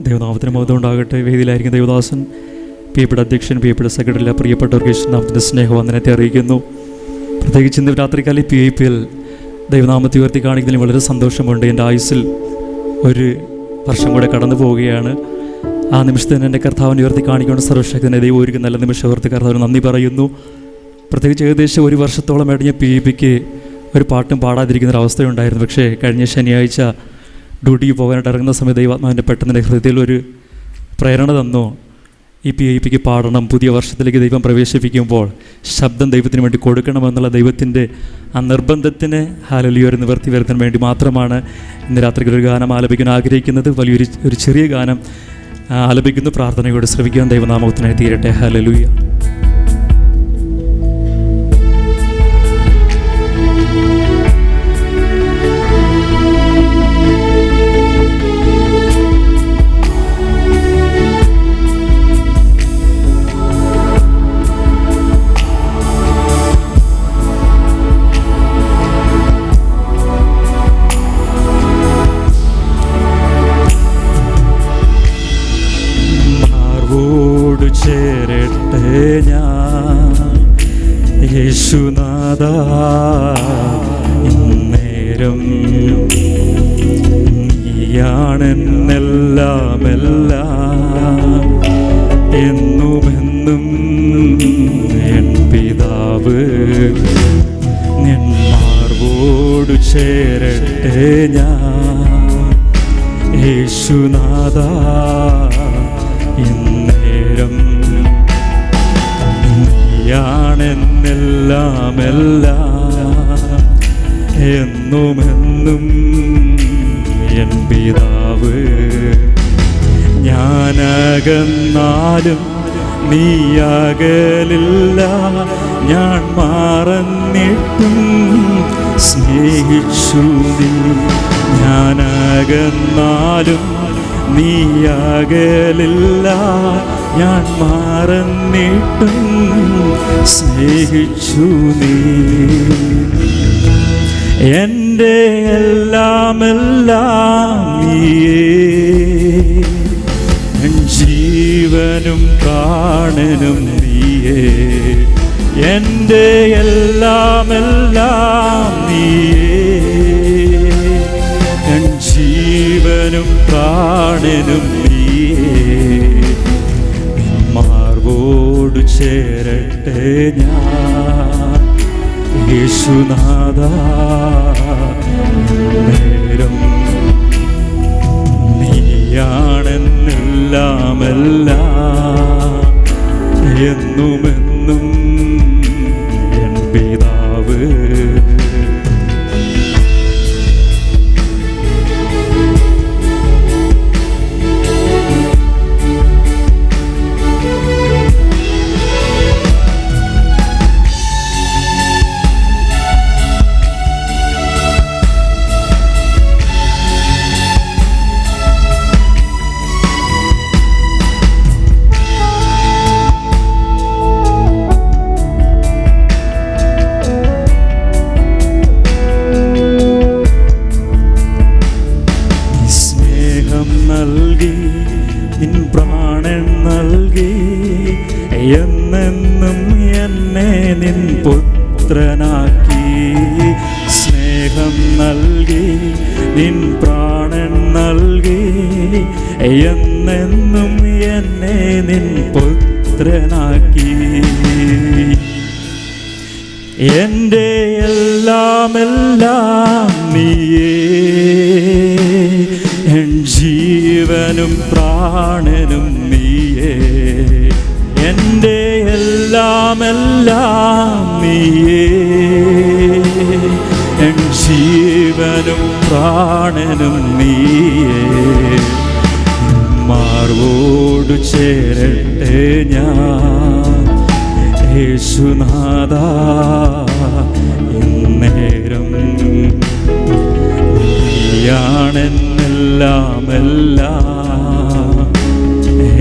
ദൈവനാമത്തിന് മഹത്വം ഉണ്ടാകട്ടെ. വേദിയിലായിരിക്കും ദൈവദാസൻ, പ്രിയപ്പെട്ട അധ്യക്ഷൻ, പ്രിയപ്പെട്ട സെക്രട്ടറി, പ്രിയപ്പെട്ടവർക്ക് യേശുനാമത്തിൻ്റെ സ്നേഹവന്ദനത്തെ അറിയിക്കുന്നു. പ്രത്യേകിച്ച് ഇന്ന് രാത്രികാലം PIPL ദൈവനാമത്തെ ഉയർത്തി കാണിക്കുന്നതിൽ വളരെ സന്തോഷമുണ്ട്. എൻ്റെ ആയുസ്സിൽ ഒരു വർഷം കൂടെ കടന്നു പോവുകയാണ്. ആ നിമിഷത്തിൽ തന്നെ എൻ്റെ കർത്താവിനെ ഉയർത്തി കാണിക്കേണ്ട സർവശക്തനെ ദൈവം ഒരുക്കുന്ന നല്ല നിമിഷം ഉയർത്തി കർത്താവിന് നന്ദി പറയുന്നു. പ്രത്യേകിച്ച് ഏകദേശം ഒരു വർഷത്തോളമായിട്ട് ഞാൻ PIPക്ക് ഒരു പാട്ടും പാടാതിരിക്കുന്നൊരവസ്ഥയുണ്ടായിരുന്നു. പക്ഷേ കഴിഞ്ഞ ശനിയാഴ്ച ഡ്യൂട്ടിക്ക് പോകാനായിട്ട് ഇറങ്ങുന്ന സമയത്ത് ദൈവാത്മാവിൻ്റെ പെട്ടെന്ന് എൻ്റെ ഹൃദയത്തിൽ ഒരു പ്രേരണ തന്നു. ഈ PIPക്ക് പാടണം, പുതിയ വർഷത്തിലേക്ക് ദൈവം പ്രവേശിപ്പിക്കുമ്പോൾ ശബ്ദം ദൈവത്തിന് വേണ്ടി കൊടുക്കണമെന്നുള്ള ദൈവത്തിൻ്റെ ആ നിർബന്ധത്തിന് ഹല്ലേലൂയ ഒരു നിവർത്തി വരുത്താൻ വേണ്ടി മാത്രമാണ് ഇന്ന് രാത്രിയിൽ ഒരു ഗാനം ആലപിക്കാൻ ആഗ്രഹിക്കുന്നത്. വലിയൊരു ചെറിയ ഗാനം ആലപിക്കുന്നു. പ്രാർത്ഥനയോടെ ശ്രമിക്കാൻ ദൈവനാമത്തിനായി തീരട്ടെ. ഹല്ലേലൂയ. ചേരട്ടെ ഞാൻ യേശുനാഥാ, ഇന്നേരം നീയാണെന്നെല്ലാം എന്നുമെന്നും എൻ പിതാവ്. നിൻ മാർവോടു ചേരട്ടെ ഞാൻ യേശുനാഥാ, ഇന്നേരം നീയാണെന്നെല്ലാം എന്നുമെന്നും എൻ പിതാവ്. ഞാനകന്നാലും നീയകലില്ല, ഞാൻ മറന്നിട്ടും സ്നേഹിച്ചു നീ. ഞാനകന്നാലും നീയകലില്ല, ഞാൻ മറന്നിട്ടും സ്നേഹിച്ചു നീ. എൻ്റെ എല്ലാം നീയേ, എൻ ജീവനും പ്രാണനും നീയേ. എൻ്റെ എല്ലാം നീയേ, എൻ ജീവനും പ്രാണനും നീയേ. മാർവോടു ചേരട്ടെ ഞാൻ യേശുനാഥാ, നേരം നീയാണെന്നെല്ലാം എന്നുമെന്നും എൻ പിതാവ്. നിൻ പ്രാണൻ നൽകി എന്നെന്നും എന്നെ നിൻ പുത്രനാക്കി. സ്നേഹം നൽകി നിൻ പ്രാണൻ നൽകി എന്നെന്നും എന്നെ നിൻ പുത്രനാക്കി. എൻ്റെ എല്ലാം നീയേ, എൻ ജീവനും പ്രാണനും നീയേ. എൻ്റെ എല്ലാം നീയേ, എൻ ജീവനും പ്രാണനും നീയേ. മാർവോടു ചേരട്ടെ ഞാൻ യേശുനാഥാ, ഇന്നേരം നീയാണെന്നെല്ലാം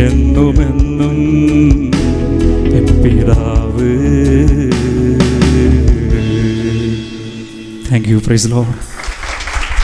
എന്നുമെന്നും പിതാവ്. Thank you. Praise the Lord.